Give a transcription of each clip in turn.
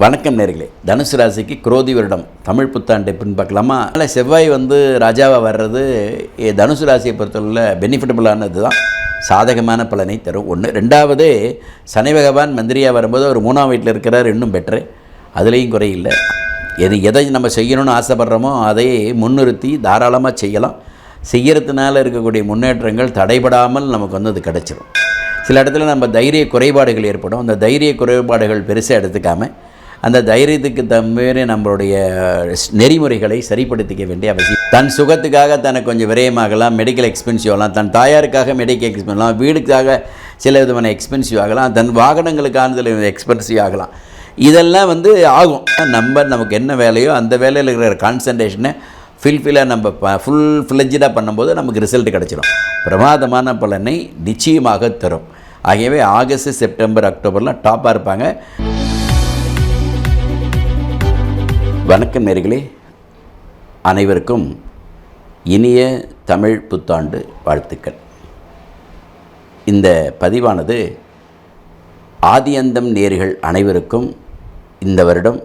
வணக்கம் நேர்களே. தனுசு ராசிக்கு குரோதி வருடம் தமிழ் புத்தாண்டு எப்படின்னு பார்க்கலாமா? அதனால் செவ்வாய் ராஜாவாக வர்றது தனுசு ராசியை பொறுத்தவரை பெனிஃபிட்டபுளானது தான், சாதகமான பலனை தரும். ஒன்று. ரெண்டாவது, சனி பகவான் மந்திரியாக வரும்போது ஒரு 3ஆம் வீட்டில் இருக்கிறார், இன்னும் பெட்ரு. அதுலேயும் குறையில்லை. எதை நம்ம செய்யணும்னு ஆசைப்படுறோமோ அதை முன்னிறுத்தி தாராளமாக செய்யலாம். செய்கிறதுனால இருக்கக்கூடிய முன்னேற்றங்கள் தடைபடாமல் நமக்கு அது கிடச்சிடும். சில இடத்துல நம்ம தைரிய குறைபாடுகள் ஏற்படும். அந்த தைரிய குறைபாடுகள் பெருசாக எடுத்துக்காமல் அந்த தைரியத்துக்கு தம்பி நம்மளுடைய நெறிமுறைகளை சரிப்படுத்திக்க வேண்டிய அவசியம். தன் சுகத்துக்காக தனக்கு கொஞ்சம் விரயமாகலாம், மெடிக்கல் எக்ஸ்பென்சிவ் ஆகலாம், தன் தாயாருக்காக மெடிக்கல் எக்ஸ்பென்சிவ் ஆகலாம், வீடுக்காக சில விதமான எக்ஸ்பென்சிவ் ஆகலாம், தன் வாகனங்களுக்கான சில எக்ஸ்பென்சிவ் ஆகலாம். இதெல்லாம் ஆகும். நமக்கு என்ன வேலையோ அந்த வேலையில் இருக்கிற கான்சன்ட்ரேஷனை ஃபில்ஃபில்லாக நம்ம ஃபுல் ஃப்ளெஜ்டாக பண்ணும்போது நமக்கு ரிசல்ட் கிடச்சிடும். பிரமாதமான பலனை நிச்சயமாக தரும். ஆகியவே ஆகஸ்ட், செப்டம்பர், அக்டோபர்லாம் டாப்பாக இருப்பாங்க. வணக்கம் நேர்களே, அனைவருக்கும் இனிய தமிழ் புத்தாண்டு வாழ்த்துக்கள். இந்த பதிவானது ஆதியந்தம் நேர்கள் அனைவருக்கும் இந்த வருடம்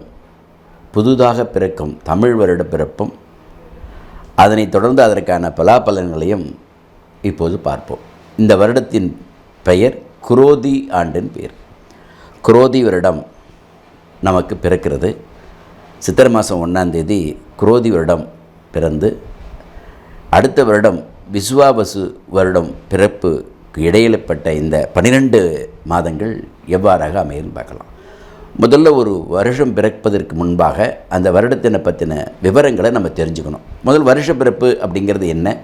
புதுதாக பிறக்கும் தமிழ் வருட பிறப்பும், அதனைத் தொடர்ந்து அதற்கான பலாபலன்களையும் இப்போது பார்ப்போம். இந்த வருடத்தின் பெயர் குரோதி ஆண்டின் பெயர். குரோதி வருடம் நமக்கு பிறக்கிறது. சித்திரை மாதம் 1ஆம் தேதி குரோதி வருடம் பிறந்து, அடுத்த வருடம் விசுவாவசு வருடம் பிறப்புக்கு இடையிலப்பட்ட இந்த 12 மாதங்கள் எவ்வாறாக அமையும் பார்க்கலாம். முதல்ல ஒரு வருஷம் பிறப்பதற்கு முன்பாக அந்த வருடத்தினை பற்றின விவரங்களை நம்ம தெரிஞ்சுக்கணும். முதல் வருஷ பிறப்பு அப்படிங்கிறது என்ன,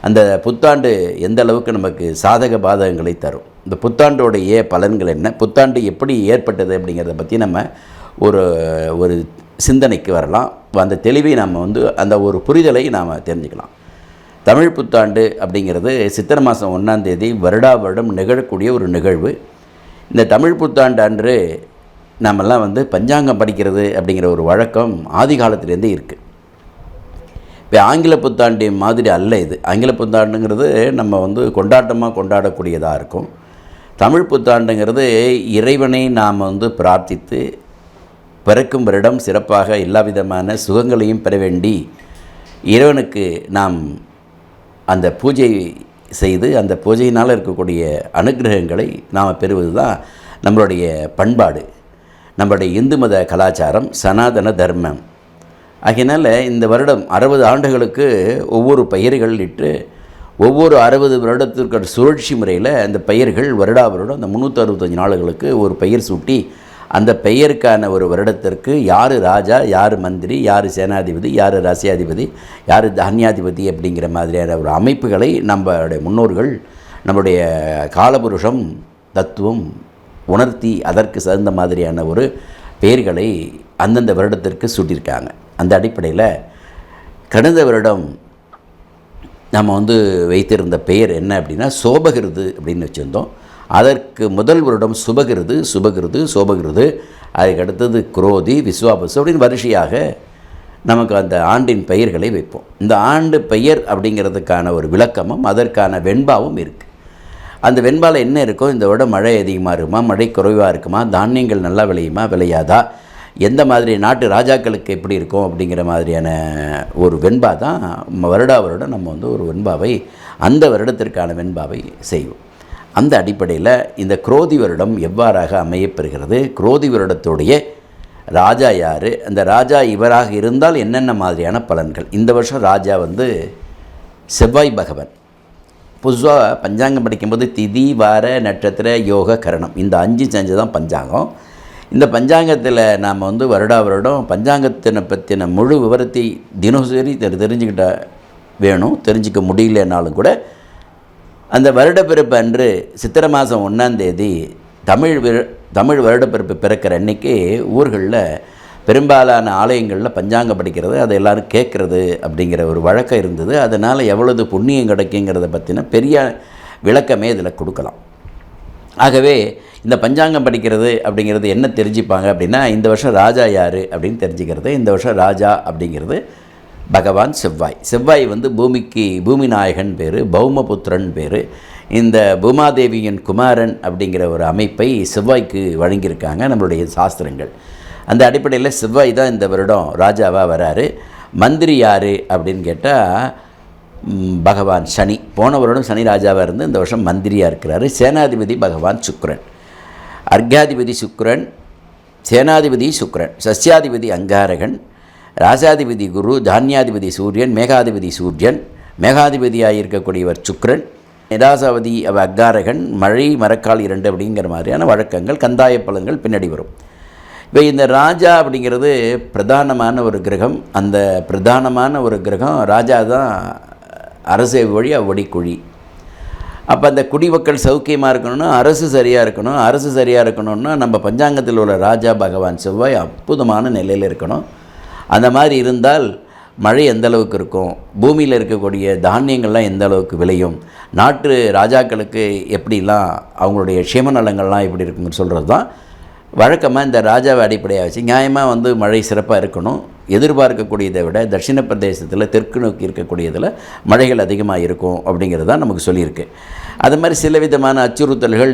அந்த புத்தாண்டு எந்த அளவுக்கு நமக்கு சாதக பாதகங்களை தரும், இந்த புத்தாண்டோடைய பலன்கள் என்ன, புத்தாண்டு எப்படி ஏற்பட்டது அப்படிங்கிறத பற்றி நம்ம ஒரு சிந்தனைக்கு வரலாம். அந்த தெளிவை நாம் அந்த ஒரு புரிதலை நாம் தெரிஞ்சுக்கலாம். தமிழ் புத்தாண்டு அப்படிங்கிறது சித்திரை மாதம் 1ஆம் தேதி வருடம் நிகழக்கூடிய ஒரு நிகழ்வு. இந்த தமிழ் புத்தாண்டு அன்று நாமெல்லாம் பஞ்சாங்கம் படிக்கிறது அப்படிங்கிற ஒரு வழக்கம் ஆதி காலத்திலேருந்தே இருக்குது. இப்போ ஆங்கில புத்தாண்டு மாதிரி அல்ல இது. ஆங்கில புத்தாண்டுங்கிறது நம்ம கொண்டாட்டமாக கொண்டாடக்கூடியதாக இருக்கும். தமிழ் புத்தாண்டுங்கிறது இறைவனை நாம் பிரார்த்தித்து பிறக்கும் வருடம் சிறப்பாக எல்லா விதமான சுகங்களையும் பெற வேண்டி இறைவனுக்கு நாம் அந்த பூஜை செய்து அந்த பூஜையினால் இருக்கக்கூடிய அனுகிரகங்களை நாம் பெறுவது தான் நம்மளுடைய பண்பாடு, நம்மளுடைய இந்து மத கலாச்சாரம், சனாதன தர்மம். ஆகையினால் இந்த வருடம் 60 ஆண்டுகளுக்கு ஒவ்வொரு பெயர்கள் இட்டு ஒவ்வொரு 60 வருடத்திற்கு சுழற்சி முறையில் அந்த பெயர்கள் வருடம் அந்த 365 நாளுகளுக்கு ஒரு பெயர் சூட்டி அந்த பெயருக்கான ஒரு வருடத்திற்கு யார் ராஜா, யார் மந்திரி, யார் சேனாதிபதி, யார் ராசியாதிபதி, யார் தானியாதிபதி அப்படிங்கிற மாதிரியான ஒரு அமைப்புகளை நம்மளுடைய முன்னோர்கள் நம்முடைய காலபுருஷம் தத்துவம் உணர்த்தி அதற்கு தகுந்த மாதிரியான ஒரு பெயர்களை அந்தந்த வருடத்திற்கு சூட்டியிருக்காங்க. அந்த அடிப்படையில் கடந்த வருடம் நம்ம வைத்திருந்த பெயர் என்ன அப்படின்னா சோபகிருது அப்படின்னு வச்சுருந்தோம். அதற்கு முதல் வருடம் சுபகிருது, சோபகிருது, அதுக்கடுத்தது குரோதி, விஸ்வாபசு அப்படின்னு வரிசையாக நமக்கு அந்த ஆண்டின் பெயர்களை வைப்போம். இந்த ஆண்டு பெயர் அப்படிங்கிறதுக்கான ஒரு விளக்கமும் அதற்கான வெண்பாவும் இருக்குது. அந்த வெண்பாவில் என்ன இருக்கோ, இந்த விட மழை அதிகமாக இருக்குமா, மழை குறைவாக இருக்குமா, தானியங்கள் நல்லா விளையுமா விளையாதா, எந்த மாதிரி நாட்டு ராஜாக்களுக்கு எப்படி இருக்கும் அப்படிங்கிற மாதிரியான ஒரு வெண்பா தான் வருடம் நம்ம ஒரு வெண்பாவை அந்த வருடத்திற்கான வெண்பாவை செய்வோம். அந்த அடிப்படையில் இந்த குரோதி வருடம் எவ்வாறாக அமையப்பெறுகிறது, குரோதி வருடத்துடைய ராஜா யார், அந்த ராஜா இவராக இருந்தால் என்னென்ன மாதிரியான பலன்கள். இந்த வருஷம் ராஜா செவ்வாய் பகவான். பொதுவாக பஞ்சாங்கம் படிக்கும்போது திதி, வார, நட்சத்திர, யோக, கரணம் இந்த 5 செஞ்சு தான் பஞ்சாங்கம். இந்த பஞ்சாங்கத்தில் நாம் வருடம் பஞ்சாங்கத்தினை பற்றின முழு விவரத்தை தினசரி தெரிஞ்சுக்கிட்ட வேணும். தெரிஞ்சிக்க முடியலனாலும் கூட அந்த வருடப்பிறப்பு அன்று சித்திரை மாதம் 1ஆம் தேதி தமிழ் வருடப்பிறப்பு பிறக்கிற அன்றைக்கி ஊர்களில் பெரும்பாலான ஆலயங்களில் பஞ்சாங்கம் படிக்கிறது, அதை எல்லோரும் கேட்குறது அப்படிங்கிற ஒரு வழக்கம் இருந்தது. அதனால் எவ்வளவு புண்ணியம் கிடைக்குங்கிறத பற்றின பெரிய விளக்கமே இதில் கொடுக்கலாம். ஆகவே இந்த பஞ்சாங்கம் படிக்கிறது அப்படிங்கிறது என்ன தெரிஞ்சுப்பாங்க அப்படின்னா, இந்த வருஷம் ராஜா யார் அப்படின்னு தெரிஞ்சுக்கிறது. இந்த வருஷம் ராஜா அப்படிங்கிறது பகவான் செவ்வாய் பூமி நாயகன் பேர், பௌமபுத்திரன் பேர். இந்த பூமாதேவியின் குமாரன் அப்படிங்கிற ஒரு அமைப்பை செவ்வாய்க்கு வழங்கியிருக்காங்க நம்மளுடைய சாஸ்திரங்கள். அந்த அடிப்படையில் செவ்வாய் தான் இந்த வருடம் ராஜாவாக வராரு. மந்திரி யார் அப்படின்னு கேட்டால் பகவான் சனி. போன வருடம் சனி ராஜாவாக இருந்து இந்த வருஷம் மந்திரியாக இருக்கிறாரு. சேனாதிபதி பகவான் சுக்கிரன், அர்க்யாதிபதி சுக்கிரன், சேனாதிபதி சுக்கிரன், சஸ்யாதிபதி அங்காரகன், ராசாதிபதி குரு, தானியாதிபதி சூரியன், மேகாதிபதி சூரியன், மேகாதிபதியாக இருக்கக்கூடியவர் சுக்கிரன், நிராசாவதி அங்காரகன், மழை மரக்கால் 2 அப்படிங்கிற மாதிரியான வழக்கங்கள், கந்தாய பலன்கள் பின்னாடி வரும். இப்போ இந்த ராஜா அப்படிங்கிறது பிரதானமான ஒரு கிரகம். அந்த பிரதானமான ஒரு கிரகம் ராஜா தான் அரசு வழி அவ்வடிக்குழி. அப்போ அந்த குடிமக்கள் சௌக்கியமாக இருக்கணும்னா அரசு சரியாக இருக்கணும். அரசு சரியாக இருக்கணும்னா நம்ம பஞ்சாங்கத்தில் உள்ள ராஜா பகவான் செவ்வாய் அற்புதமான நிலையில் இருக்கணும். அந்த மாதிரி இருந்தால் மழை எந்த அளவுக்கு இருக்கும், பூமியில் இருக்கக்கூடிய தானியங்கள்லாம் எந்த அளவுக்கு விளையும், நாட்டு ராஜாக்களுக்கு எப்படிலாம் அவங்களுடைய க்ஷேம நலங்கள்லாம் எப்படி இருக்குன்னு சொல்கிறது தான் வழக்கமாக இந்த ராஜாவை அடிப்படையாக வச்சு நியாயமாக மழை சிறப்பாக இருக்கணும். எதிர்பார்க்கக்கூடியதை விட தட்சிண பிரதேசத்தில் தெற்கு நோக்கி இருக்கக்கூடியதில் மழைகள் அதிகமாக இருக்கும் அப்படிங்கிறது தான் நமக்கு சொல்லியிருக்கு. அது மாதிரி சில விதமான அச்சுறுத்தல்கள்,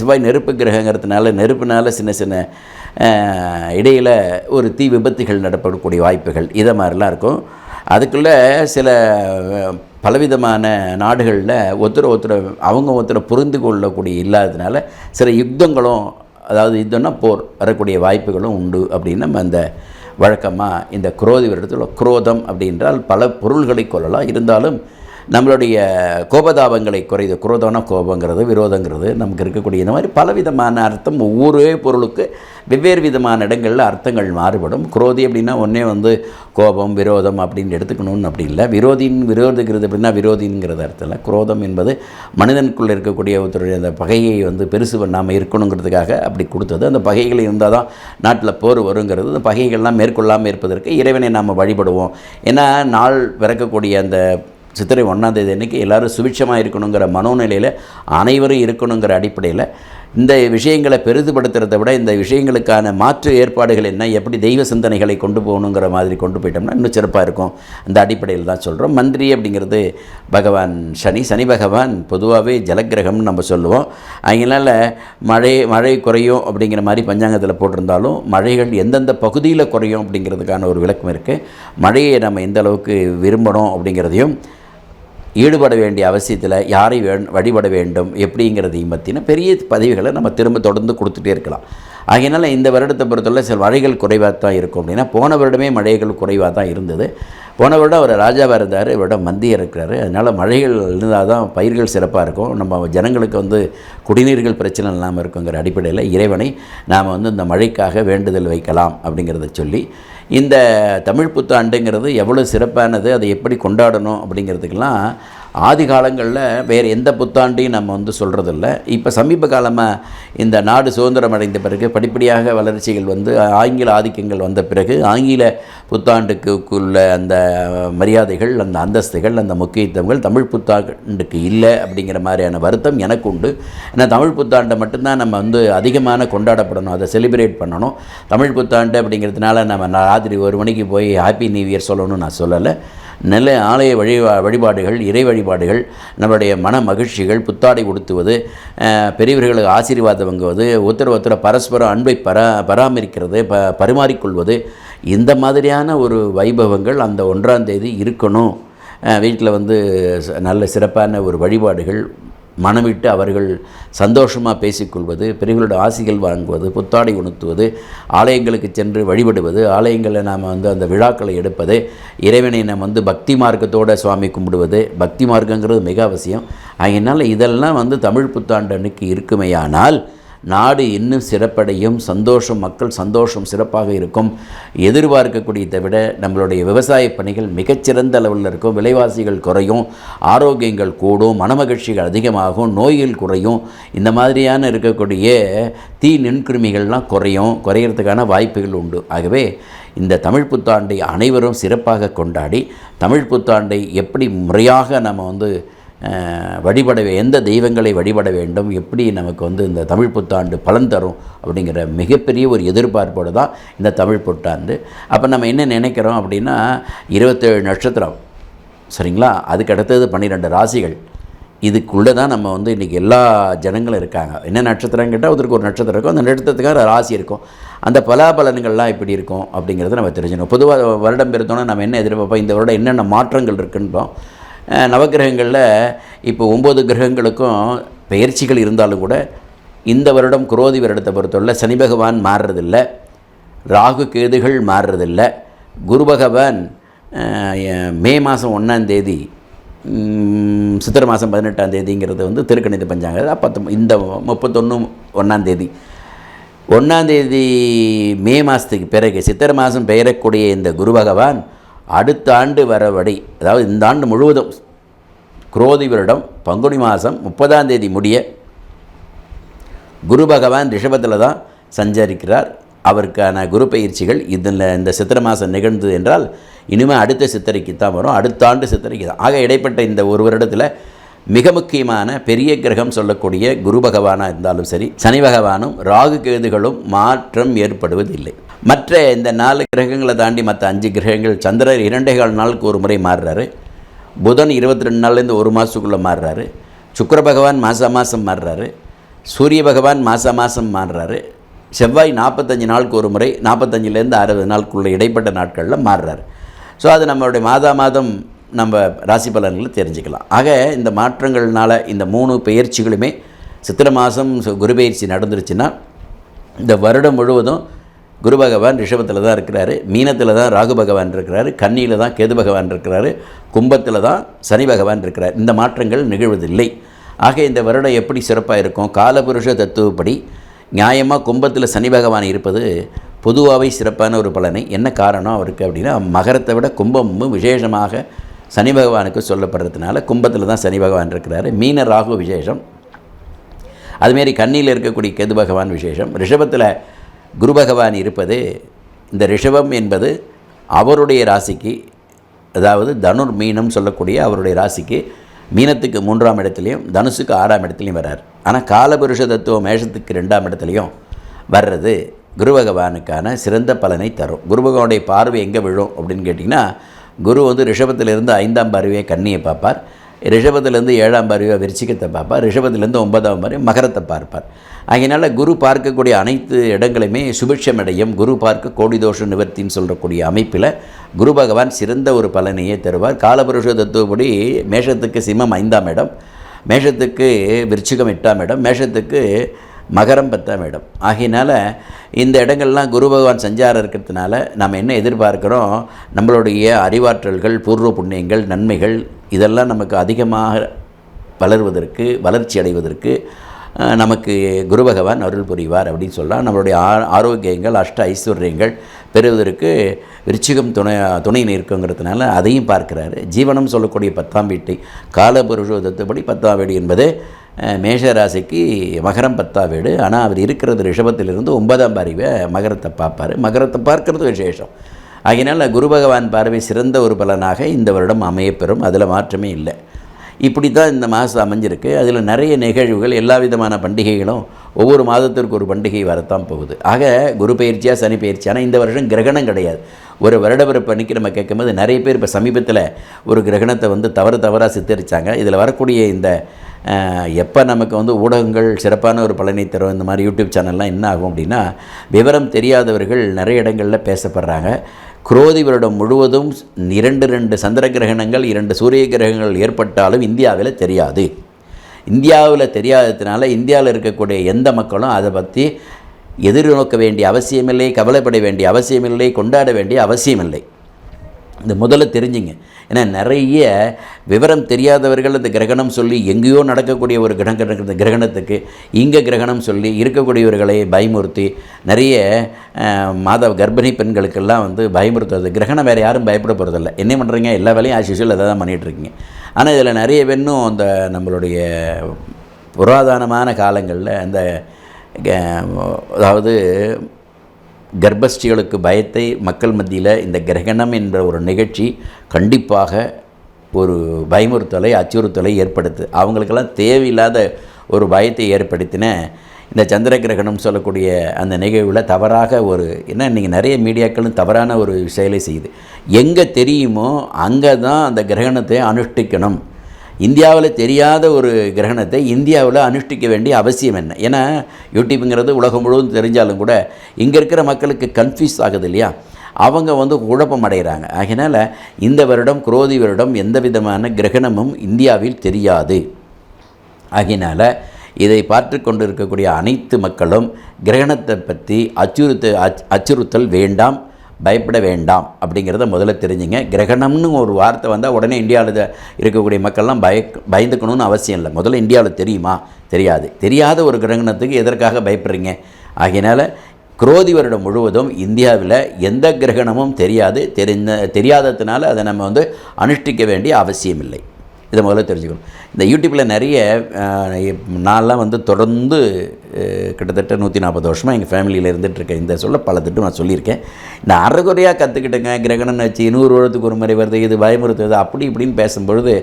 செவ்வாய் நெருப்பு கிரகங்கிறதுனால நெருப்புனால சின்ன சின்ன இடையில் ஒரு தீ விபத்துகள் நடப்படக்கூடிய வாய்ப்புகள் இதை மாதிரிலாம் இருக்கும். அதுக்குள்ளே சில பலவிதமான நாடுகளில் ஒருத்தரை புரிந்து கொள்ளக்கூடிய இல்லாததுனால சில யுத்தங்களும், அதாவது யுத்தம்னா போர் வரக்கூடிய வாய்ப்புகளும் உண்டு அப்படின்னு நம்ம அந்த வழக்கமாக இந்த குரோதி வருடத்தில் குரோதம் அப்படின்றால் பல பொருள்களை கொள்ளலாம். இருந்தாலும் நம்மளுடைய கோபதாபங்களை குறைது. குரோதம்னா கோபங்கிறது, விரோதங்கிறது நமக்கு இருக்கக்கூடிய இந்த மாதிரி பலவிதமான அர்த்தம் ஒவ்வொரு பொருளுக்கு வெவ்வேறு விதமான இடங்களில் அர்த்தங்கள் மாறுபடும். குரோதி அப்படின்னா ஒன்றே கோபம் விரோதம் அப்படின்னு எடுத்துக்கணும்னு அப்படி இல்லை. விரோதிக்கிறது அப்படின்னா விரோதிங்கிறது அர்த்தம் இல்லை. குரோதம் என்பது மனிதனுக்குள்ளே இருக்கக்கூடிய ஒருத்தருடைய அந்த பகையை பெருசு பண்ணாமல் இருக்கணுங்கிறதுக்காக அப்படி கொடுத்தது. அந்த பகைகள் இருந்தால் தான் நாட்டில் போர் வருங்கிறது. அந்த பகைகள்லாம் மேற்கொள்ளாமல் இருப்பதற்கு இறைவனை நாம் வழிபடுவோம். ஏன்னா நாள் பிறக்கக்கூடிய அந்த சித்திரை 1ஆம் தேதி அன்றைக்கி எல்லோரும் சுபிட்சமாக இருக்கணுங்கிற மனோநிலையில் அனைவரும் இருக்கணுங்கிற அடிப்படையில் இந்த விஷயங்களை பெரிதுபடுத்துறதை விட இந்த விஷயங்களுக்கான மாற்று ஏற்பாடுகள் என்ன, எப்படி தெய்வ சிந்தனைகளை கொண்டு போகணுங்கிற மாதிரி கொண்டு போயிட்டோம்னா இன்னும் சிறப்பாக இருக்கும். அந்த அடிப்படையில் தான் சொல்கிறோம். மந்திரி அப்படிங்கிறது பகவான் சனி பகவான் பொதுவாகவே ஜலக்கிரகம்னு நம்ம சொல்லுவோம். அதனால் மழை குறையும் அப்படிங்கிற மாதிரி பஞ்சாங்கத்தில் போட்டிருந்தாலும் மழைகள் எந்தெந்த பகுதியில் குறையும் அப்படிங்கிறதுக்கான ஒரு விளக்கம் இருக்குது. மழையை நம்ம எந்த அளவுக்கு விரும்பணும் அப்படிங்கிறதையும், ஈடுபட வேண்டிய அவசியத்தில் யாரை வழிபட வேண்டும் எப்படிங்கிறதையும் பற்றின பெரிய பதிவுகளை நம்ம தொடர்ந்து கொடுத்துட்டே இருக்கலாம். ஆகையினால இந்த வருடத்தை பொறுத்தவரை சில மழைகள் குறைவாக தான் இருக்கும். அப்படின்னா போன வருடமே மழைகள் குறைவாக தான் இருந்தது. போன வருடம் அவர் ராஜாவாக இருந்தார், வருடம் மந்தியாக இருக்கிறாரு. அதனால் மழைகள் இருந்தால் தான் பயிர்கள் சிறப்பாக இருக்கும். நம்ம ஜனங்களுக்கு குடிநீர்கள் பிரச்சனை இல்லாமல் இருக்குங்கிற அடிப்படையில் இறைவனை நாம் இந்த மழைக்காக வேண்டுதல் வைக்கலாம் அப்படிங்கிறத சொல்லி, இந்த தமிழ் புத்தாண்டுங்கிறது எவ்வளோ சிறப்பானது, அதை எப்படி கொண்டாடணும் அப்படிங்கிறதுக்கெல்லாம் ஆதி காலங்களில் வேறு எந்த புத்தாண்டையும் நம்ம சொல்கிறதில்ல. இப்போ சமீப காலமாக இந்த நாடு சுதந்திரம் அடைந்த பிறகு படிப்படியாக வளர்ச்சிகள் ஆங்கில ஆதிக்கங்கள் வந்த பிறகு ஆங்கில புத்தாண்டுக்குள்ள அந்த மரியாதைகள், அந்த அந்தஸ்துகள், அந்த முக்கியத்துவங்கள் தமிழ் புத்தாண்டுக்கு இல்லை அப்படிங்கிற மாதிரியான வருத்தம் எனக்கு உண்டு. ஏன்னா தமிழ் புத்தாண்டை மட்டும்தான் நம்ம அதிகமான கொண்டாடப்படணும், அதை செலிப்ரேட் பண்ணணும். தமிழ் புத்தாண்டு அப்படிங்கிறதுனால நம்ம ராத்திரி 1 மணிக்கு போய் ஹாப்பி நியூ இயர் சொல்லணும்னு நான் சொல்லலை. நல்ல ஆலய வழிபாடுகள், இறை வழிபாடுகள், நம்மளுடைய மன மகிழ்ச்சிகள், புத்தாடை உடுத்துவது, பெரியவர்களுக்கு ஆசீர்வாதம் வாங்குவது, ஒருத்தர பரஸ்பரம் அன்பை பராமரிக்கிறது, பரிமாறிக்கொள்வது, இந்த மாதிரியான ஒரு வைபவங்கள் அந்த 1ஆம் தேதி இருக்கணும். வீட்டில் நல்ல சிறப்பான ஒரு வழிபாடுகள், மனமிட்டு அவர்கள் சந்தோஷமாக பேசிக்கொள்வது, பெரியவர்களோட ஆசிகள் வாங்குவது, புத்தாடை உணர்த்துவது, ஆலயங்களுக்கு சென்று வழிபடுவது, ஆலயங்களில் நாம் அந்த விழாக்களை எடுப்பது, இறைவனை நாம் பக்தி மார்க்கத்தோடு சுவாமி கும்பிடுவது. பக்தி மார்க்கங்கிறது மிக அவசியம். அதனால் இதெல்லாம் தமிழ் புத்தாண்டு அன்னைக்கு இருக்குமேயானால் நாடு இன்னும் சிறப்படையும், மக்கள் சந்தோஷம் சிறப்பாக இருக்கும். எதிர்பார்க்கக்கூடியதை விட நம்மளுடைய விவசாய பணிகள் மிகச்சிறந்த அளவில் இருக்கும். விலைவாசிகள் குறையும், ஆரோக்கியங்கள் கூடும், மனமகிழ்ச்சிகள் அதிகமாகும், நோய்கள் குறையும். இந்த மாதிரியான இருக்கக்கூடிய தீ நுண்கிருமிகள்லாம் குறையிறதுக்கான வாய்ப்புகள் உண்டு. ஆகவே இந்த தமிழ் புத்தாண்டை அனைவரும் சிறப்பாக கொண்டாடி, தமிழ் புத்தாண்டை எப்படி முறையாக நம்ம எந்த தெய்வங்களை வழிபட வேண்டும், எப்படி நமக்கு இந்த தமிழ் புத்தாண்டு பலன் தரும் அப்படிங்கிற மிகப்பெரிய ஒரு எதிர்பார்ப்போடு தான் இந்த தமிழ் புத்தாண்டு. அப்போ நம்ம என்ன நினைக்கிறோம் அப்படின்னா 27 நட்சத்திரம் சரிங்களா, அதுக்கு அடுத்தது 12 ராசிகள். இதுக்குள்ளே தான் நம்ம வந்து இன்றைக்கி எல்லா ஜனங்களும் இருக்காங்க. என்ன நட்சத்திரம் கேட்டால் ஒருத்தருக்கு ஒரு நட்சத்திரம் இருக்கும், அந்த நட்சத்திரத்துக்காக ராசி இருக்கும், அந்த பலாபலன்கள்லாம் எப்படி இருக்கும் அப்படிங்கிறத நம்ம தெரிஞ்சுக்கணும். பொதுவாக வருடம் பிறந்தோன்னா நம்ம என்ன எதிர்பார்ப்போம், இந்த வருடம் என்னென்ன மாற்றங்கள் இருக்குன்றோம். நவகிரகங்களில் இப்போ 9 கிரகங்களுக்கும் பெயர்ச்சிகள் இருந்தாலும் கூட இந்த வருடம் குரோதி வருடத்தை பொறுத்தவரை சனி பகவான் மாறுறதில்லை, ராகு கேதுகள் மாறுறதில்லை. குரு பகவான் மே மாதம் 1ஆம் தேதி, சித்திரை மாதம் 18ஆம் தேதிங்கிறது வந்து திருக்கணித பஞ்சாங்க. இந்த 31 1ஆம் தேதி 1ஆம் தேதி மே மாதத்துக்கு பிறகு சித்திரை மாதம் பெயரக்கூடிய இந்த குரு பகவான் அடுத்த ஆண்டு வரவழி, அதாவது இந்த ஆண்டு முழுவதும் குரோதி வருடம் பங்குனி மாதம் 30ஆம் தேதி முடிய குரு பகவான் ரிஷபத்தில் தான் சஞ்சரிக்கிறார். அவருக்கான குரு பயிற்சிகள் இதில் இந்த சித்திரை மாதம் நிகழ்ந்தது என்றால் இனிமேல் அடுத்த சித்திரைக்கு தான் வரும், அடுத்த ஆண்டு சித்திரைக்கு தான். ஆக இடைப்பட்ட இந்த ஒரு வருடத்தில் மிக முக்கியமான பெரிய கிரகம் சொல்லக்கூடிய குரு பகவானாக இருந்தாலும் சரி, சனி பகவானும் ராகு கேதுகளும் மாற்றம் ஏற்படுவதில்லை. மற்ற இந்த 4 கிரகங்களை தாண்டி மற்ற 5 கிரகங்கள், சந்திரர் 2.25 நாளுக்கு ஒரு முறை மாறுறாரு, புதன் 22 நாள்லேருந்து ஒரு மாதத்துக்குள்ளே மாறுறாரு, சுக்கிர பகவான் மாதம் மாறுறாரு, சூரிய பகவான் மாதம் மாறுறாரு, செவ்வாய் 45 நாளுக்கு ஒரு முறை 45லேருந்து 60 நாளுக்குள்ள இடைப்பட்ட நாட்களில் மாறுறாரு. ஸோ அது நம்மளுடைய மாதம் நம்ம ராசி பலன்களை தெரிஞ்சுக்கலாம். ஆக இந்த மாற்றங்கள்னால இந்த 3 பெயர்ச்சிகளுமே சித்திரை மாதம் குரு பயிற்சி நடந்துருச்சுன்னா இந்த வருடம் முழுவதும் குரு பகவான் ரிஷபத்தில் தான் இருக்கிறாரு, மீனத்தில் தான் ராகு பகவான் இருக்கிறாரு, கன்னியில் தான் கேது பகவான் இருக்கிறாரு, கும்பத்தில் தான் சனி பகவான் இருக்கிறார். இந்த மாற்றங்கள் நிகழ்வதில்லை. ஆக இந்த வருடம் எப்படி சிறப்பாக இருக்கும், காலபுருஷ தத்துவப்படி நியாயமாக கும்பத்தில் சனி பகவான் இருப்பது பொதுவாகவே சிறப்பான ஒரு பலனை. என்ன காரணம் அவருக்கு அப்படின்னா, மகரத்தை விட கும்பமும் விசேஷமாக சனி பகவானுக்கு சொல்லப்படுறதுனால கும்பத்தில் தான் சனி பகவான் இருக்கிறாரு. மீன ராகு விசேஷம், அதுமாரி கன்னியில் இருக்கக்கூடிய கேது பகவான் விசேஷம். ரிஷபத்தில் குரு பகவான் இருப்பது, இந்த ரிஷபம் என்பது அவருடைய ராசிக்கு, அதாவது தனுர் மீனம் சொல்லக்கூடிய அவருடைய ராசிக்கு மீனத்துக்கு 3ஆம் இடத்துலையும் தனுசுக்கு 6ஆம் இடத்துலையும் வர்றார். ஆனால் காலபுருஷ தத்துவம் மேஷத்துக்கு 2ஆம் இடத்துலையும் வர்றது குரு பகவானுக்கான சிறந்த பலனை தரும். குரு பகவானுடைய பார்வை எங்கே விழும் அப்படின்னு கேட்டிங்கன்னா, குரு வந்து ரிஷபத்திலிருந்து 5ஆம் பார்வையை கன்னியை பார்ப்பார், ரிஷபத்திலேருந்து 7ஆம் பார்வையை விருச்சிகத்தை பார்ப்பார், ரிஷபத்திலேருந்து 9ஆம் பார்வை மகரத்தை பார்ப்பார். அதனால் குரு பார்க்கக்கூடிய அனைத்து இடங்களுமே சுபிட்சம் அடையும். குரு பார்க்க கோடி தோஷ நிவர்த்தின்னு சொல்லக்கூடிய அமைப்பில் குரு பகவான் சிறந்த ஒரு பலனையே தருவார். காலபுருஷ தத்துவப்படி மேஷத்துக்கு சிம்மம் 5ஆம் இடம், மேஷத்துக்கு விருச்சிகம் 8ஆம் இடம், மேஷத்துக்கு மகரம் 10ஆம் இடம். ஆகையினால் இந்த இடங்கள்லாம் குரு பகவான் சஞ்சாரம் இருக்கிறதுனால நம்ம என்ன எதிர்பார்க்குறோம், நம்மளுடைய அறிவாற்றல்கள், பூர்வ புண்ணியங்கள், நன்மைகள் இதெல்லாம் நமக்கு அதிகமாக வளர்வதற்கு, வளர்ச்சி அடைவதற்கு நமக்கு குரு பகவான் அருள் புரிவார் அப்படின்னு சொல்லலாம். நம்மளுடைய ஆரோக்கியங்கள், அஷ்ட ஐஸ்வர்யங்கள் பெறுவதற்கு விருச்சிகம் துணை நிற்குங்கிறதுனால அதையும் பார்க்குறாரு. ஜீவனம் சொல்லக்கூடிய 10ஆம் வீட்டை காலபுருஷோதத்தப்படி 10ஆம் வீடு என்பது மேஷராசிக்கு மகரம் 10ஆம் வீடு. ஆனால் அவர் இருக்கிறது ரிஷபத்திலிருந்து 9ஆம் பார்வை மகரத்தை பார்ப்பார். மகரத்தை பார்க்கறது விசேஷம். ஆகையினால் குரு பகவான் பார்வை சிறந்த ஒரு பலனாக இந்த வருடம் அமையப்பெறும், அதில் மாற்றமே இல்லை. இப்படி தான் இந்த மாதம் அமைஞ்சிருக்கு. அதில் நிறைய நிகழ்வுகள், எல்லா விதமான பண்டிகைகளும் ஒவ்வொரு மாதத்திற்கு ஒரு பண்டிகை வரத்தான் போகுது. ஆக குரு பயிற்சியாக சனி பயிற்சி. ஆனால் இந்த வருஷம் கிரகணம் கிடையாது. ஒரு வருடப்பிறப்பு அன்றைக்கி நம்ம கேட்கும்போது நிறைய பேர் இப்போ சமீபத்தில் ஒரு கிரகணத்தை வந்து தவறாக சித்தரித்தாங்க. இதில் வரக்கூடிய இந்த எப்போ நமக்கு வந்து ஊடகங்கள் சிறப்பான ஒரு பலனை தரும், இந்த மாதிரி யூடியூப் சேனல்லாம் என்ன ஆகும் அப்படின்னா, விவரம் தெரியாதவர்கள் நிறைய இடங்களில் பேசப்படுறாங்க. குரோதி வருடம் முழுவதும் 2 சந்திர கிரகணங்கள், 2 சூரிய கிரகங்கள் ஏற்பட்டாலும் இந்தியாவில் தெரியாது. இந்தியாவில் தெரியாததுனால இந்தியாவில் இருக்கக்கூடிய எந்த மக்களும் அதை பற்றி எதிர்நோக்க வேண்டிய அவசியமில்லை, கவலைப்பட வேண்டிய அவசியமில்லை, கொண்டாட வேண்டிய அவசியமில்லை. இந்த முதல்ல தெரிஞ்சுங்க. ஏன்னா நிறைய விவரம் தெரியாதவர்கள் இந்த கிரகணம் சொல்லி எங்கேயோ நடக்கக்கூடிய ஒரு கிரகணத்துக்கு இங்கே கிரகணம் சொல்லி இருக்கக்கூடியவர்களை பயமுறுத்தி நிறைய கர்ப்பிணி பெண்களுக்கெல்லாம் வந்து பயமுறுத்துறது. கிரகணம் வேறு யாரும் பயப்பட போகிறதில்ல. என்ன பண்ணுறீங்க, எல்லா வேலையும் ஆஸ் யூசுவல் அதை தான் பண்ணிகிட்ருக்கீங்க. ஆனால் இதில் நிறைய பெண்ணும் அந்த நம்மளுடைய புராதனமான காலங்களில் அந்த அதாவது கர்ப்பஸ்திகளுக்கு பயத்தை மக்கள் மத்தியில் இந்த கிரகணம் என்ற ஒரு நிகழ்ச்சி கண்டிப்பாக ஒரு பயமுறுத்தலை, அச்சுறுத்தலை ஏற்படுத்து. அவங்களுக்கெல்லாம் தேவையில்லாத ஒரு பயத்தை ஏற்படுத்தின இந்த சந்திர கிரகணம் சொல்லக்கூடிய அந்த நிகழ்வில் தவறாக ஒரு என்ன இன்றைக்கி நிறைய மீடியாக்களும் தவறான ஒரு செயலை செய்யுது. எங்கே தெரியுமோ அங்கே தான் அந்த கிரகணத்தை அனுஷ்டிக்கணும். இந்தியாவில் தெரியாத ஒரு கிரகணத்தை இந்தியாவில் அனுஷ்டிக்க வேண்டிய அவசியம் என்ன? ஏன்னா யூடியூப்புங்கிறது உலகம் முழுவதும் தெரிஞ்சாலும் கூட இங்கே இருக்கிற மக்களுக்கு கன்ஃபியூஸ் ஆகுது இல்லையா, அவங்க குழப்பம் அடைகிறாங்க. ஆகையினால் இந்த வருடம் குரோதி வருடம் எந்த விதமான கிரகணமும் இந்தியாவில் தெரியாது. ஆகையினால் இதை பார்த்து கொண்டு இருக்கக்கூடிய அனைத்து மக்களும் கிரகணத்தை பற்றி அச்சுறுத்தல் வேண்டாம், பயப்பட வேண்டாம் அப்படிங்கிறத முதல்ல தெரிஞ்சுங்க. கிரகணம்னு ஒரு வார்த்தை வந்தால் உடனே இந்தியாவில் இருக்கக்கூடிய மக்கள்லாம் பயந்துக்கணும்னு அவசியம் இல்லை. முதல்ல இந்தியாவில் தெரியுமா? தெரியாது. தெரியாத ஒரு கிரகணத்துக்கு எதற்காக பயப்படுறீங்க? ஆகையினால் குரோதி வருடம் முழுவதும் இந்தியாவில் எந்த கிரகணமும் தெரியாததுனால அதை நம்ம அனுஷ்டிக்க வேண்டிய அவசியம் இல்லை. இதை முதல்ல தெரிஞ்சுக்கணும். இந்த யூடியூப்பில் நிறைய நான்லாம் தொடர்ந்து கிட்டத்தட்ட 140 வருஷமாக எங்கள் ஃபேமிலியில் இருந்துகிட்ருக்கேன். இந்த பல திட்டம் நான் சொல்லியிருக்கேன். நான் அரைகுறையாக கற்றுக்கிட்டேங்க. கிரகணம்னு வச்சு 100 வருடத்துக்கு ஒரு முறை வருது, இது பயமுறுத்துது, அப்படி இப்படின்னு பேசும்பொழுது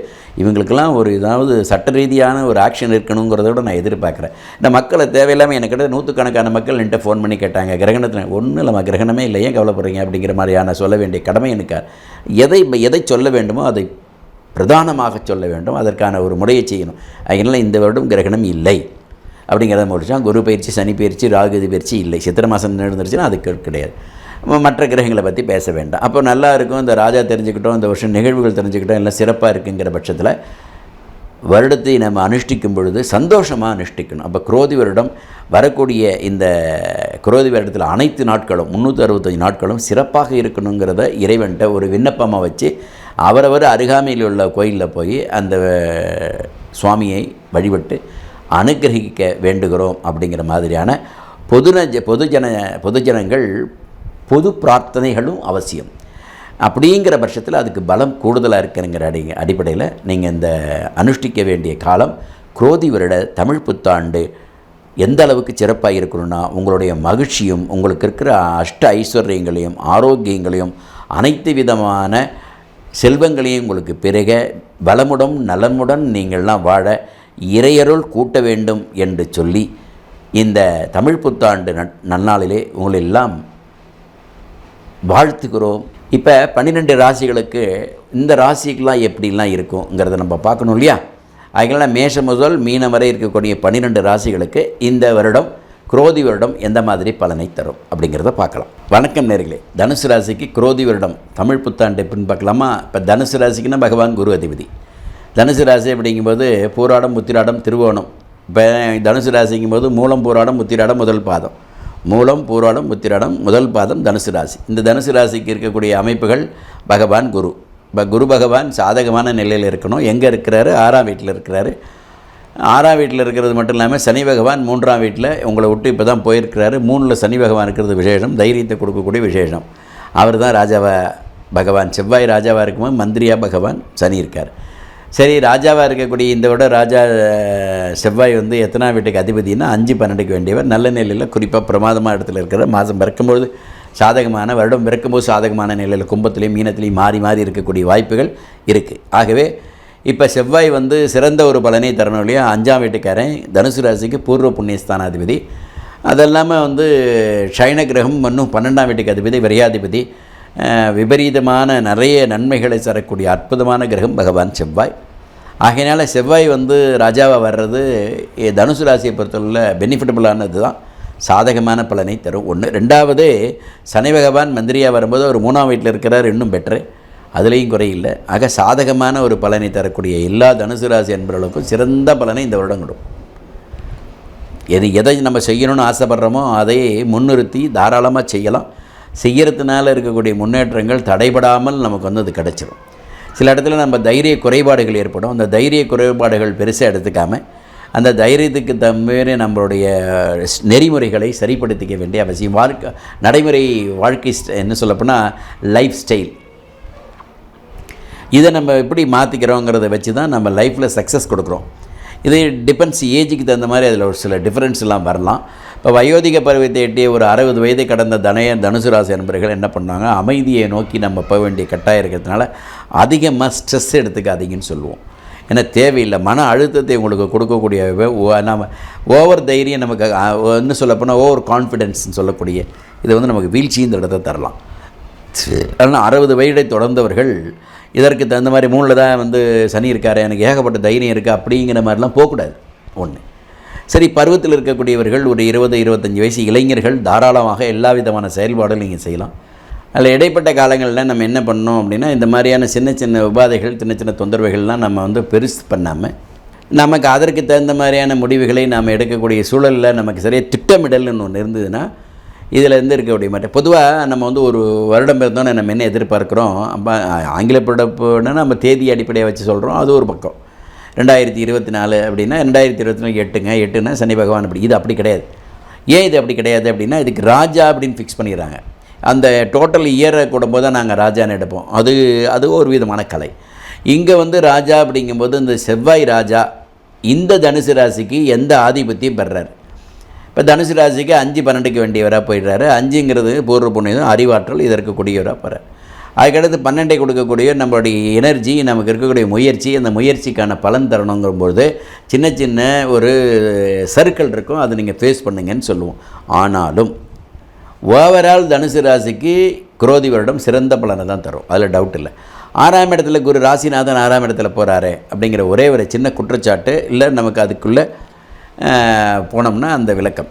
இவங்களுக்கெல்லாம் ஒரு ஏதாவது சட்ட ரீதியான ஒரு ஆக்ஷன் இருக்கணுங்கிறத விட நான் எதிர்பார்க்குறேன். இந்த மக்களை தேவையில்லாமல் எனக்கு நூற்றுக்கணக்கான மக்கள் என்கிட்ட ஃபோன் பண்ணி கேட்டாங்க, கிரகணத்தில் ஒன்றும் இல்லைம்மா, கிரகணமே இல்லை, ஏன் கவலைப்படுறீங்க அப்படிங்கிற மாதிரியான சொல்ல வேண்டிய கடமை எனக்கு. எதை சொல்ல வேண்டுமோ அதை பிரதானமாக சொல்ல வேண்டும். அதற்கான ஒரு முறையை செய்யணும். அதனால் இந்த வருடம் கிரகணம் இல்லை அப்படிங்கிறத முடிச்சா, குரு பயிற்சி, சனி பயிற்சி, ராகு பயிற்சி இல்லை. சித்திரை மாதம் நடந்துருச்சுன்னா அதுக்கு கிடையாது. மற்ற கிரகங்களை பற்றி பேச வேண்டாம். அப்போ நல்லா இருக்கும், இந்த ராஜா தெரிஞ்சுக்கிட்டோம், இந்த வருஷம் நிகழ்வுகள் தெரிஞ்சுக்கிட்டோம், எல்லாம் சிறப்பாக இருக்குங்கிற பட்சத்தில் வருடத்தை நம்ம அனுஷ்டிக்கும் பொழுது சந்தோஷமாக அனுஷ்டிக்கணும். அப்போ குரோதி வருடம் வரக்கூடிய இந்த குரோதி வருடத்தில் அனைத்து நாட்களும் 365 நாட்களும் சிறப்பாக இருக்கணுங்கிறத இறைவன்கிட்ட ஒரு விண்ணப்பமாக வச்சு அவரவர் அருகாமையில் உள்ள கோயிலில் போய் அந்த சுவாமியை வழிபட்டு அனுகிரகிக்க வேண்டுகிறோம். அப்படிங்கிற மாதிரியான பொதுஜனங்கள் பொது பிரார்த்தனைகளும் அவசியம். அப்படிங்கிற பட்சத்தில் அதுக்கு பலம் கூடுதலாக இருக்குங்கிற அடிப்படையில் நீங்கள் இந்த அனுஷ்டிக்க வேண்டிய காலம் குரோதி வருட தமிழ் புத்தாண்டு எந்த அளவுக்கு சிறப்பாக இருக்கணும்னா, உங்களுடைய மகிழ்ச்சியும் உங்களுக்கு இருக்கிற அஷ்ட ஐஸ்வர்யங்களையும் ஆரோக்கியங்களையும் அனைத்து விதமான செல்வங்களையும் உங்களுக்கு பிறக வளமுடன் நலமுடன் நீங்கள்லாம் வாழ இறையருள் கூட்ட வேண்டும் என்று சொல்லி இந்த தமிழ் புத்தாண்டு நன்னாளிலே உங்களெல்லாம் வாழ்த்துக்கிறோம். இப்போ 12 ராசிகளுக்கு இந்த ராசிக்கெலாம் எப்படிலாம் இருக்குங்கிறத நம்ம பார்க்கணும் இல்லையா? அதனால் மேஷம் முதல் மீனம் வரை இருக்கக்கூடிய 12 ராசிகளுக்கு இந்த வருடம் குரோதி வருடம் எந்த மாதிரி பலனை தரும் அப்படிங்கிறத பார்க்கலாம். வணக்கம் நேர்களே. தனுசு ராசிக்கு குரோதி வருடம் தமிழ் புத்தாண்டு எப்படின்னு பார்க்கலாமா? இப்போ தனுசு ராசிக்குன்னா பகவான் குரு அதிபதி. தனுசு ராசி அப்படிங்கும்போது பூராடம், உத்திராடம், திருவோணம். இப்போ தனுசு ராசிங்கும்போது மூலம், பூராடம், உத்திராடம் முதல் பாதம். மூலம், பூராடம், உத்திராடம் முதல் பாதம் தனுசு ராசி. இந்த தனுசு ராசிக்கு இருக்கக்கூடிய அமைப்புகள் பகவான் குரு. இப்போ குரு பகவான் சாதகமான நிலையில் இருக்கணும். எங்கே இருக்கிறாரு? 6ஆம் வீட்டில் இருக்கிறாரு. 6ஆம் வீட்டில் இருக்கிறது மட்டும் இல்லாமல் சனி பகவான் 3ஆம் வீட்டில் உங்களை விட்டு இப்போ தான் போயிருக்கிறாரு. 3ல் சனி பகவான் இருக்கிறது விசேஷம், தைரியத்தை கொடுக்கக்கூடிய விசேஷம். அவர் தான் பகவான். செவ்வாய் ராஜாவாக இருக்கும்போது மந்திரியாக பகவான் சனி இருக்கார். சரி, ராஜாவாக இருக்கக்கூடிய இந்த விட ராஜா செவ்வாய் எத்தனாம் வீட்டுக்கு அதிபதினா 5, 12க்கு வேண்டியவர். நல்ல நிலையில் குறிப்பாக பிரமாதமான இடத்துல இருக்கிற மாதம் பிறக்கும்போது சாதகமான, வருடம் பிறக்கும்போது சாதகமான நிலையில் கும்பத்திலையும் மீனத்திலையும் மாறி மாறி இருக்கக்கூடிய வாய்ப்புகள் இருக்குது. ஆகவே இப்போ செவ்வாய் சிறந்த ஒரு பலனை தரணும் இல்லையா? 5ஆம் வீட்டுக்காரன் தனுசு ராசிக்கு பூர்வ புண்ணியஸ்தானாதிபதி. அதெல்லாமல் சைன கிரகம் இன்னும் 12ஆம் வீட்டுக்கு அதிபதி, விரையாதிபதி. விபரீதமான நிறைய நன்மைகளை தரக்கூடிய அற்புதமான கிரகம் பகவான் செவ்வாய். ஆகையினால செவ்வாய் ராஜாவாக வர்றது தனுசு ராசியை பொறுத்தவரை பெனிஃபிட்டபுளானது தான், சாதகமான பலனை தரும். 1. 2வது சனி பகவான் மந்திரியாக வரும்போது ஒரு 3ஆம் வீட்டில் இருக்கிறார், இன்னும் பெட்ரு, அதுலேயும் குறையில்லை. ஆக சாதகமான ஒரு பலனை தரக்கூடிய எல்லா தனுசு ராசி என்பவர்களுக்கும் சிறந்த பலனை இந்த வருடம் கொடுக்கும். எதை நம்ம செய்யணும்னு ஆசைப்படுறோமோ அதை முன்னிறுத்தி தாராளமாக செய்யலாம். செய்கிறதுனால இருக்கக்கூடிய முன்னேற்றங்கள் தடைபடாமல் நமக்கு அது கிடச்சிடும். சில இடத்துல நம்ம தைரிய குறைபாடுகள் ஏற்படும். அந்த தைரிய குறைபாடுகள் பெருசாக எடுத்துக்காமல் அந்த தைரியத்துக்கு தம்மாரி நம்மளுடைய நெறிமுறைகளை சரிப்படுத்திக்க வேண்டிய அவசியம். நடைமுறை வாழ்க்கை என்ன சொல்லப்போனால் லைஃப் ஸ்டைல், இதை நம்ம எப்படி மாற்றிக்கிறோங்கிறத வச்சு தான் நம்ம லைஃப்பில் சக்ஸஸ் கொடுக்குறோம். இது டிபெண்ட்ஸ், ஏஜுக்கு தகுந்த மாதிரி அதில் ஒரு சில டிஃப்ரென்ஸ்லாம் வரலாம். இப்போ வயோதிக பருவத்தை எட்டிய ஒரு 60 வயதை கடந்த தனுசு ராசி நண்பர்கள் என்ன பண்ணாங்க, அமைதியை நோக்கி நம்ம போக வேண்டிய கட்டாயம் இருக்கிறதுனால அதிகமாக ஸ்ட்ரெஸ் எடுத்துக்காதீங்கன்னு சொல்லுவோம். ஏன்னா தேவையில்லை, மன அழுத்தத்தை உங்களுக்கு கொடுக்கக்கூடிய நம்ம ஓவர் தைரியம், நமக்கு இன்னும் சொல்லப்போனால் ஓவர் கான்ஃபிடென்ஸ்ன்னு சொல்லக்கூடிய இது நமக்கு வீழ்ச்சியின் இடத்தை தரலாம். அதனால் 60 வயதை தொடர்ந்தவர்கள் இதற்கு தகுந்த மாதிரி 3ல் தான் வந்து சனி இருக்கார், எனக்கு ஏகப்பட்ட தைரியம் இருக்குது அப்படிங்கிற மாதிரிலாம் போகக்கூடாது. ஒன்று. சரி, பருவத்தில் இருக்கக்கூடியவர்கள் ஒரு 20-25 வயசு இளைஞர்கள் தாராளமாக எல்லா விதமான செயல்பாடுகள் நீங்கள் செய்யலாம். அதில் இடைப்பட்ட காலங்களில் நம்ம என்ன பண்ணோம் அப்படின்னா, இந்த மாதிரியான சின்ன சின்ன உபாதைகள், சின்ன சின்ன தொந்தரவுகள்லாம் நம்ம வந்து பெருசு பண்ணாமல் நமக்கு அதற்கு தகுந்த மாதிரியான முடிவுகளை நாம் எடுக்கக்கூடிய சூழலில் நமக்கு சரியாக திட்டமிடல்னு ஒன்று இருந்ததுன்னா இதில் இருந்து இருக்கக்கூடிய மாட்டேன். பொதுவாக நம்ம வந்து ஒரு வருடம் இருந்தோன்னே நம்ம என்ன எதிர்பார்க்குறோம், ஆங்கில பிறப்புன்னா நம்ம தேதி அடிப்படையாக வச்சு சொல்கிறோம், அது ஒரு பக்கம். 2024 அப்படின்னா 2024 8ன்னா சனி பகவான் அப்படி. இது அப்படி கிடையாது. ஏன் இது அப்படி கிடையாது அப்படின்னா, இதுக்கு ராஜா அப்படின்னு ஃபிக்ஸ் பண்ணிடுறாங்க. அந்த டோட்டல் இயரை கூடும்போது தான் நாங்கள் ராஜான்னு எடுப்போம். அது ஒரு விதமான கலை. இங்கே வந்து ராஜா அப்படிங்கும்போது இந்த செவ்வாய் ராஜா இந்த தனுசு ராசிக்கு எந்த ஆதிபத்தியம் பெறுறாரு. இப்போ தனுசு ராசிக்கு 5-12க்கு வேண்டியவராக போயிடுறாரு. 5ங்கிறது பூர்வ புண்ணியம், அறிவாற்றல், இதற்கு கூடியவராக போகிறார். அதுக்கடுத்து 12 கொடுக்கக்கூடிய நம்மளுடைய எனர்ஜி, நமக்கு இருக்கக்கூடிய முயற்சி, அந்த முயற்சிக்கான பலன் தரணுங்கும்போது சின்ன சின்ன ஒரு சர்க்கிள் இருக்கும், அதை நீங்கள் ஃபேஸ் பண்ணுங்கன்னு சொல்லுவோம். ஆனாலும் ஓவரால் தனுசு ராசிக்கு குரோதி வருடம் சிறந்த பலனை தான் தரும், அதில் டவுட் இல்லை. 6ஆம் இடத்துல குரு ராசிநாதன் 6ஆம் இடத்துல போகிறாரு அப்படிங்கிற ஒரே ஒரு சின்ன குற்றச்சாட்டு இல்லை, நமக்கு அதுக்குள்ளே போனோம்னா அந்த விளக்கம்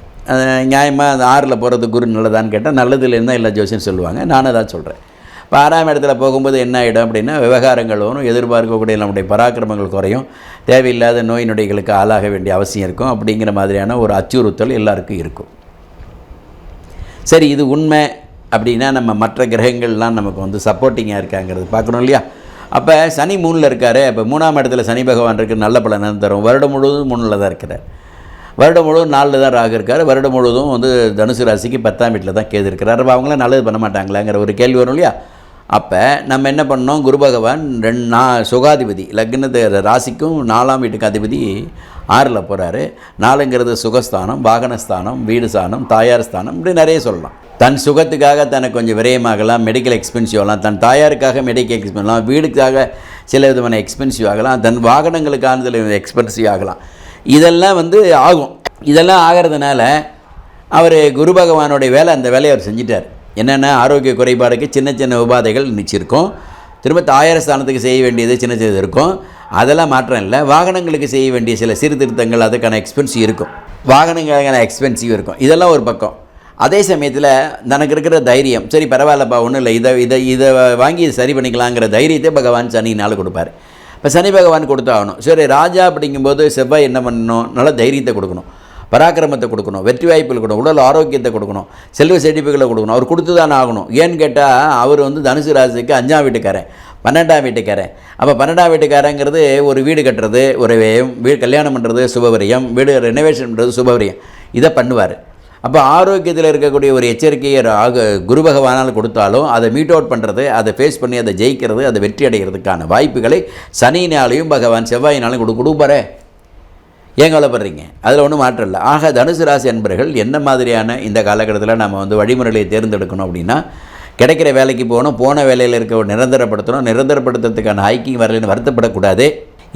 நியாயமாக. அந்த 6ல் போகிறது குரு நல்லதான்னு கேட்டால் நல்லதுலேருந்து தான் எல்லா ஜோசியம் சொல்லுவாங்க, நானும் தான் சொல்கிறேன். இப்போ 6ஆம் இடத்துல போகும்போது என்ன ஆகிடும் அப்படின்னா, விவகாரங்கள் வரும், எதிர்பார்க்கக்கூடிய நம்முடைய பராக்கிரமங்கள் குறையும், தேவையில்லாத நோய் நொடிகளுக்கு ஆளாக வேண்டிய அவசியம் இருக்கும். அப்படிங்கிற மாதிரியான ஒரு அச்சுறுத்தல் எல்லாருக்கும் இருக்கும். சரி, இது உண்மை அப்படின்னா நம்ம மற்ற கிரகங்கள்லாம் நமக்கு வந்து சப்போர்ட்டிங்காக இருக்காங்கிறது பார்க்கணும் இல்லையா. அப்போ சனி 3ல் இருக்கார். அப்போ 3ஆம் இடத்துல சனி பகவான் இருக்குது, நல்ல பலனை தரும். வருடம் முழுவதும் 3ல் தான் இருக்கிறார். வருடம் முழுவதும் 4ல் தான் ராகு இருக்கார். வருடம் முழுவதும் வந்து தனுசு ராசிக்கு 10ஆம் வீட்டில் தான் கேது இருக்கிறார். அப்போ அவங்களாம் நல்லது பண்ண மாட்டாங்களாங்கிற ஒரு கேள்வி வரும் இல்லையா. அப்போ நம்ம என்ன பண்ணோம், குரு பகவான் சுகாதிபதி, லக்னத்து ராசிக்கும் 4ஆம் வீட்டுக்கு அதிபதி 6ல் போகிறாரு. 4ங்கிறது சுகஸ்தானம், வாகனஸ்தானம், வீடு ஸ்தானம், தாயார் ஸ்தானம், இப்படி நிறைய சொல்லலாம். தன் சுகத்துக்காக தனக்கு கொஞ்சம் விரயமாகலாம், மெடிக்கல் எக்ஸ்பென்சிவ் ஆகலாம், தன் தாயாருக்காக மெடிக்கல் எக்ஸ்பென்சிவ் ஆகலாம், வீடுக்காக சில விதமான எக்ஸ்பென்சிவ் ஆகலாம், தன் வாகனங்களுக்கான சில எக்ஸ்பென்சிவ் ஆகலாம். இதெல்லாம் வந்து ஆகும். இதெல்லாம் ஆகிறதுனால அவர் குரு பகவானுடைய வேலை, அந்த வேலையை அவர் செஞ்சிட்டார். என்னென்ன ஆரோக்கிய குறைபாடுக்கு சின்ன சின்ன உபாதைகள் நிச்சயிருக்கும். திரும்ப தாயார் ஸ்தானத்துக்கு செய்ய வேண்டியது சின்ன சின்னது இருக்கும், அதெல்லாம் மாற்றம் இல்லை. வாகனங்களுக்கு செய்ய வேண்டிய சில சீர்திருத்தங்கள், அதுக்கான எக்ஸ்பென்சிவ் இருக்கும், வாகனங்களுக்கான எக்ஸ்பென்சிவ் இருக்கும். இதெல்லாம் ஒரு பக்கம். அதே சமயத்தில் தனக்கு இருக்கிற தைரியம், சரி பரவாயில்லப்பா ஒன்றும் இல்லை, இதை வாங்கி சரி பண்ணிக்கலாங்கிற தைரியத்தை பகவான் சனினால் கொடுப்பார். இப்போ சனி பகவான் கொடுத்தாகணும். சரி, ராஜா அப்படிங்கும்போது செவ்வாய் என்ன பண்ணணும், நல்ல தைரியத்தை கொடுக்கணும், பராக்கிரமத்தை கொடுக்கணும், வெற்றி வாய்ப்புகள் கொடுக்கணும், உடல் ஆரோக்கியத்தை கொடுக்கணும், செல்வ செழிப்புகளை கொடுக்கணும். அவர் கொடுத்து தான் ஆகணும். ஏன்னு கேட்டால் அவர் வந்து தனுசு ராசிக்கு 5ஆம் வீட்டுக்காரன், 12ஆம் வீட்டுக்காரன். அப்போ 12ஆம் வீட்டுக்காரங்கிறது ஒரு வீடு கட்டுறது ஒரு விரயம், வீடு கல்யாணம் பண்ணுறது சுபவிரயம், வீடு ரெனோவேஷன் பண்ணுறது சுபவிரயம், இதை பண்ணுவார். அப்போ ஆரோக்கியத்தில் இருக்கக்கூடிய ஒரு எச்சரிக்கையை குரு பகவானால் கொடுத்தாலும் அதை மீட் அவுட் பண்ணுறது, அதை ஃபேஸ் பண்ணி அதை ஜெயிக்கிறது, அதை வெற்றி அடைகிறதுக்கான வாய்ப்புகளை சனியினாலையும் பகவான் செவ்வாயினாலும் கொடுப்பாரே. ஏன் கவலைப்படுறீங்க, அதில் ஒன்றும் மாற்றம் இல்லை. ஆக தனுசு ராசி அன்பர்கள் என்ன மாதிரியான இந்த காலகட்டத்தில் நம்ம வந்து வழிமுறையை தேர்ந்தெடுக்கணும் அப்படின்னா, கிடைக்கிற வேலைக்கு போகணும், போன வேலையில் இருக்க நிரந்தரப்படுத்தணும், நிரந்தரப்படுத்துறதுக்கான ஹைக்கிங் வரலைன்னு வருத்தப்படக்கூடாது.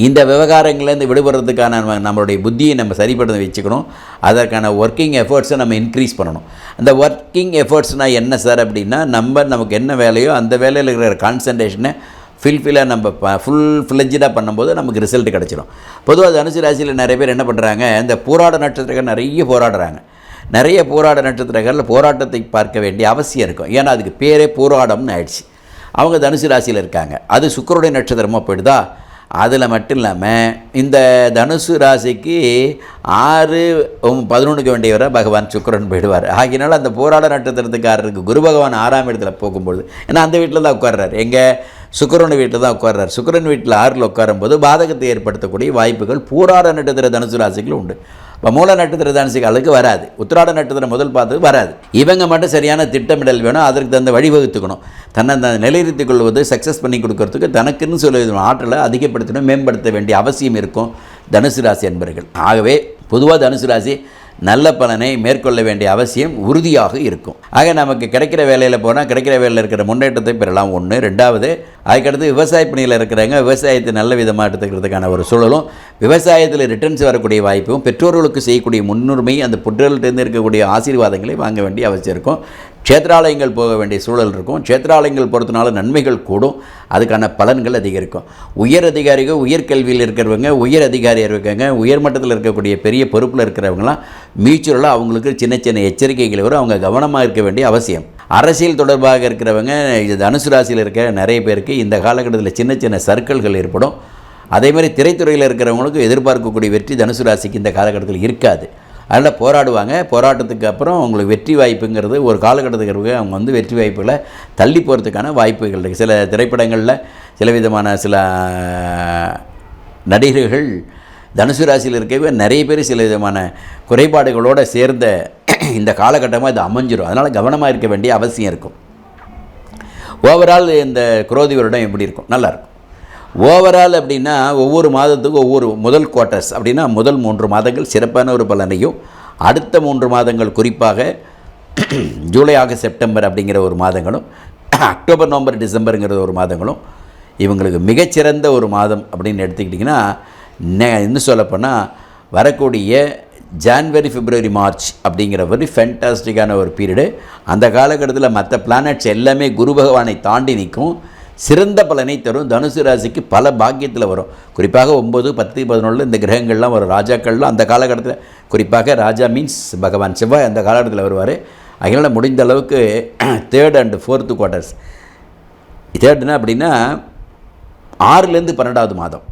இந்த விவகாரங்கள்லேருந்து விடுபடுறதுக்கான நம்மளுடைய புத்தியை நம்ம சரிப்படுத்த வச்சுக்கணும். அதற்கான ஒர்க்கிங் எஃபர்ட்ஸை நம்ம இன்க்ரீஸ் பண்ணணும். அந்த ஒர்க்கிங் எஃபர்ட்ஸ்னால் என்ன சார் அப்படின்னா, நமக்கு என்ன வேலையோ அந்த வேலையில் இருக்கிற கான்சன்ட்ரேஷனை ஃபில்ஃபில்லாக நம்ம ஃபுல் ஃப்ளெஜ்டாக பண்ணும்போது நமக்கு ரிசல்ட் கிடச்சிடும். பொதுவாக தனுசு ராசியில் நிறைய பேர் என்ன பண்ணுறாங்க, இந்த போராட நட்சத்திரங்கள் நிறைய போராடுறாங்க. நிறைய போராட நட்சத்திரங்களில் போராட்டத்தை பார்க்க வேண்டிய அவசியம் இருக்கும். ஏன்னா அதுக்கு பேரே போராடம்னு ஆயிடுச்சு. அவங்க தனுசு ராசியில் இருக்காங்க, அது சுக்கிரனுடைய நட்சத்திரமாக போயிடுதா. அதில் மட்டும் இல்லாமல் இந்த தனுசு ராசிக்கு 6-11க்கு வேண்டியவராக பகவான் சுக்கிரன் போயிடுவார். ஆகினால அந்த போராட நட்சத்திரத்துக்காரருக்கு குரு பகவான் 6ஆம் இடத்துல போகும்பொழுது, ஏன்னா அந்த வீட்டில் தான் உட்கார்றாரு, எங்கே சுக்கிரன் வீட்டில் தான் உட்கார்றாரு. சுக்கிரன் வீட்டில் 6ல் உட்காரும்போது பாதகத்தை ஏற்படுத்தக்கூடிய வாய்ப்புகள் போராட நட்சத்திர தனுசு ராசிகள் உண்டு. இப்போ மூல நட்சத்திர தனுசுகளுக்கு வராது, உத்திராட நட்சத்திரம் முதல் பார்த்தது வராது. இவங்க மட்டும் சரியான திட்டமிடல் வேணும், அதற்கு தகுந்த வழிவகுத்துக்கணும். தன்னை நிலைநிறுத்திக் கொள்வது, சக்ஸஸ் பண்ணி கொடுக்கறதுக்கு தனக்குன்னு சொல்ல ஆற்றலை அதிகப்படுத்தணும், மேம்படுத்த வேண்டிய அவசியம் இருக்கும் தனுசு ராசி அன்பர்கள். ஆகவே பொதுவாக தனுசு ராசி நல்ல பலனை மேற்கொள்ள வேண்டிய அவசியம் உறுதியாக இருக்கும். ஆக நமக்கு கிடைக்கிற வேலையில் போனால் கிடைக்கிற வேலையில் இருக்கிற முன்னேற்றத்தை பெறலாம். 1. 2வது, அதுக்கடுத்து விவசாய பணியில் இருக்கிறவங்க விவசாயத்தை நல்ல விதமாக எடுத்துக்கிறதுக்கான ஒரு சூழலும், விவசாயத்தில் ரிட்டர்ன்ஸ் வரக்கூடிய வாய்ப்பும், பெற்றோர்களுக்கு செய்யக்கூடிய முன்னுரிமை, அந்த பெற்றோர்கள்ட்டேருந்து இருக்கக்கூடிய ஆசீர்வாதங்களை வாங்க வேண்டிய அவசியம் இருக்கும். க்ஷேத்ராலயங்கள் போக வேண்டிய சூழல் இருக்கும். க்ஷேத்ராலயங்கள் போகிறதுனால நன்மைகள் கூடும், அதுக்கான பலன்கள் அதிகரிக்கும். உயர் அதிகாரிகள், உயர்கல்வியில் இருக்கிறவங்க, உயர் அதிகாரியாக இருக்காங்க, உயர்மட்டத்தில் இருக்கக்கூடிய பெரிய பொறுப்பில் இருக்கிறவங்களாம் மியூச்சுவலாக அவங்களுக்கு சின்ன சின்ன எச்சரிக்கைகள் வரும், அவங்க கவனமாக இருக்க வேண்டிய அவசியம். அரசியல் தொடர்பாக இருக்கிறவங்க, இது தனுசு ராசியில் இருக்க நிறைய பேருக்கு இந்த காலகட்டத்தில் சின்ன சின்ன சர்க்கிள்கள் ஏற்படும். அதேமாதிரி திரைத்துறையில் இருக்கிறவங்களுக்கு எதிர்பார்க்கக்கூடிய வெற்றி தனுசு ராசிக்கு இந்த காலகட்டத்தில் இருக்காது. அதில் போராடுவாங்க. போராட்டத்துக்கு அப்புறம் அவங்களுக்கு வெற்றி வாய்ப்புங்கிறது ஒரு காலகட்டத்துக்கு அவங்க வந்து வெற்றி வாய்ப்புகளை தள்ளி போகிறதுக்கான வாய்ப்புகள் இருக்குது. சில திரைப்படங்களில் சில விதமான சில நடிகர்கள் தனுசு ராசியில் இருக்கவே நிறைய பேர் சில விதமான குறைபாடுகளோடு சேர்ந்த இந்த காலகட்டமாக இது அமைஞ்சிடும். அதனால் கவனமாக இருக்க வேண்டிய அவசியம் இருக்கும். ஓவரால் இந்த குரோதி வருடம் எப்படி இருக்கும்? நல்லாயிருக்கும். ஓவரால் அப்படின்னா ஒவ்வொரு மாதத்துக்கும் ஒவ்வொரு முதல் குவார்ட்டர்ஸ் அப்படின்னா முதல் 3 மாதங்கள் சிறப்பான ஒரு பலனையும், அடுத்த 3 மாதங்கள் குறிப்பாக ஜூலை, ஆகஸ்ட், செப்டம்பர் அப்படிங்கிற ஒரு மாதங்களும், அக்டோபர், நவம்பர், டிசம்பருங்கிற ஒரு மாதங்களும் இவங்களுக்கு மிகச்சிறந்த ஒரு மாதம் அப்படின்னு எடுத்துக்கிட்டிங்கன்னா, இன்னும் சொல்லப்போனால் வரக்கூடிய ஜான்வரி, பிப்ரவரி, மார்ச் அப்படிங்கிற ஒரு ஃபேண்டாஸ்டிக்கான ஒரு பீரியடு. அந்த காலகட்டத்தில் மற்ற பிளானட்ஸ் எல்லாமே குரு பகவானை தாண்டி நிற்கும், சிறந்த பலனை தரும். தனுசு ராசிக்கு பல பாக்கியத்தில் வரும். குறிப்பாக 9, 10, 11 இந்த கிரகங்கள்லாம் வரும். ராஜாக்கள்லாம் அந்த காலகட்டத்தில், குறிப்பாக ராஜா மீன்ஸ் பகவான் செவ்வாய் அந்த காலகட்டத்தில் வருவார். அதனால் முடிந்த அளவுக்கு 3rd and 4th குவார்ட்டர்ஸ், 3rdனா அப்படின்னா 6லேருந்து 12வது மாதம்.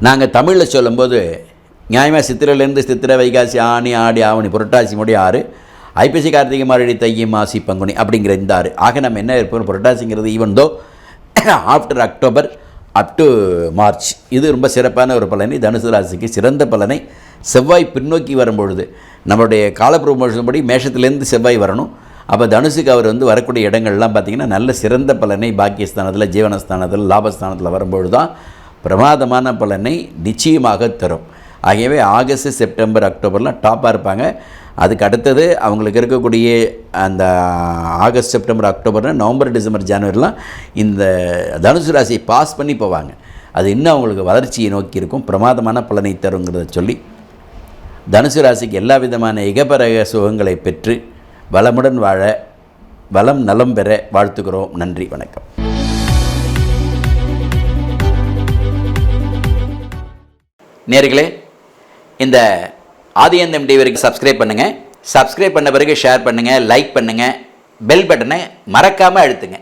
நாங்கள் தமிழில் சொல்லும்போது நியாயமாக சித்திரையிலேருந்து சித்திரை, வைகாசி, ஆனி, ஆடி, ஆவணி, புரட்டாசி, முடிய 6, ஐப்பசி, கார்த்திகை, மார்கழி, தை, மாசி, பங்குனி அப்படிங்கிற இந்த 6. ஆக நம்ம என்ன இருப்போம், புரட்டாசிங்கிறது even though after October up to March இது ரொம்ப சிறப்பான ஒரு பலனை தனுசு ராசிக்கு சிறந்த பலனை. செவ்வாய் பின்னோக்கி வரும்பொழுது நம்மளுடைய காலப்பிரமோஷன் படி மேஷத்துலேருந்து செவ்வாய் வரணும். அப்போ தனுசுக்கு அவர் வந்து வரக்கூடிய இடங்கள்லாம் பார்த்திங்கன்னா நல்ல சிறந்த பலனை பாக்கியஸ்தானத்தில், ஜீவனஸ்தானத்தில், லாபஸ்தானத்தில் வரும்பொழுது தான் பிரமாதமான பலனை நிச்சயமாக தரும். ஆகியவே ஆகஸ்ட், செப்டம்பர், அக்டோபர்லாம் டாப்பாக இருப்பாங்க. அதுக்கு அடுத்தது அவங்களுக்கு இருக்கக்கூடிய அந்த ஆகஸ்ட், செப்டம்பர், அக்டோபர்னா நவம்பர், டிசம்பர், ஜனவரிலாம் இந்த தனுசு ராசியை பாஸ் பண்ணி போவாங்க. அது இன்னும் அவங்களுக்கு வளர்ச்சியை நோக்கி இருக்கும், பிரமாதமான பலனை தருங்கிறத சொல்லி தனுசு ராசிக்கு எல்லா விதமான இகபரக சுகங்களை பெற்று வளமுடன் வாழ, வளம் நலம் பெற வாழ்த்துக்கிறோம். நன்றி, வணக்கம். நேயர்களே, இந்த ஆதியந்தம் டிவிக்கு சப்ஸ்கிரைப் பண்ணுங்கள். சப்ஸ்கிரைப் பண்ண பிறகு ஷேர் பண்ணுங்கள், லைக் பண்ணுங்கள், பெல் பட்டனை மறக்காமல் அழுத்துங்க.